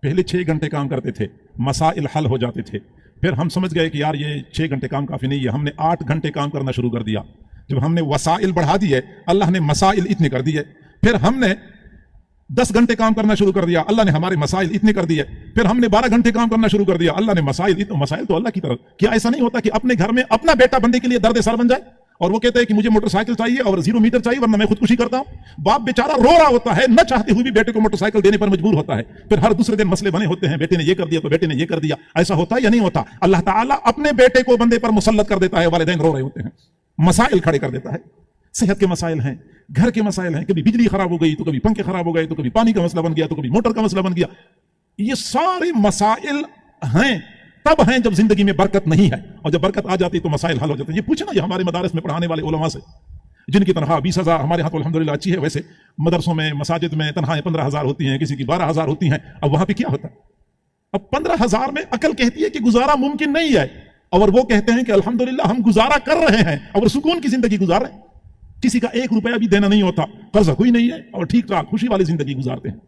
पहले 6 घंटे काम करते थे, मसाइल हल हो जाते थे। फिर हम समझ गए कि यार ये 6 घंटे काम काफ़ी नहीं है, हमने 8 घंटे काम करना शुरू कर दिया। जब हमने वसाइल बढ़ा दिए, अल्लाह ने मसाइल इतने कर दिए। फिर हमने 10 घंटे काम करना शुरू कर दिया, अल्लाह ने हमारे मसाइल इतने कर दिए। फिर हमने 12 घंटे काम करना शुरू कर दिया, अल्लाह ने मसाइल इतने। मसाइल तो अल्लाह की तरफ। क्या ऐसा नहीं होता कि अपने घर में अपना बेटा बंदे के लिए दर्द सर बन जाए और वो कहते हैं कि मुझे मोटरसाइकिल चाहिए और 0 मीटर चाहिए वरना मैं खुदकुशी करता हूं। बाप बेचारा रो रहा होता है, न चाहते हुए भी बेटे को मोटरसाइकिल देने पर मजबूर होता है। फिर हर दूसरे दिन मसले बने होते हैं, बेटे ने ये कर दिया तो बेटे ने ये कर दिया। ऐसा होता है या नहीं होता? अल्लाह ताला अपने बेटे को बंदे पर मुसल्लत कर देता है, वालिदैन रो रहे होते हैं, मसाइल खड़े कर देता है। सेहत के मसाइल हैं, घर के मसाइल हैं, कभी बिजली खराब हो गई तो कभी पंखे खराब हो गए, तो कभी पानी का मसला बन गया, तो कभी मोटर का मसला बन गया। ये सारे मसाइल हैं तब हैं जब जिंदगी में बरकत नहीं है, और जब बरकत आ जाती तो मसाइल हल हो जाते हैं। ये पूछना ये हमारे मदारस में पढ़ाने वाले उलमा से, जिनकी तनख्वाह 20,000, हमारे यहाँ तो अल्हम्दुलिल्लाह अच्छी है। वैसे मदरसों में मसाजिद में तनख्वाहें 15,000 होती हैं, किसी की 12,000 होती हैं। अब वहां पे क्या होता है? अब 15,000 में अकल कहती है कि गुजारा मुमकिन नहीं है, और वो कहते हैं कि अल्हम्दुलिल्लाह हम गुजारा कर रहे हैं और सुकून की जिंदगी गुजार रहे हैं। किसी का 1 रुपया भी देना नहीं होता, कर्जा कोई नहीं है और ठीक ठाक खुशी वाली जिंदगी गुजारते हैं।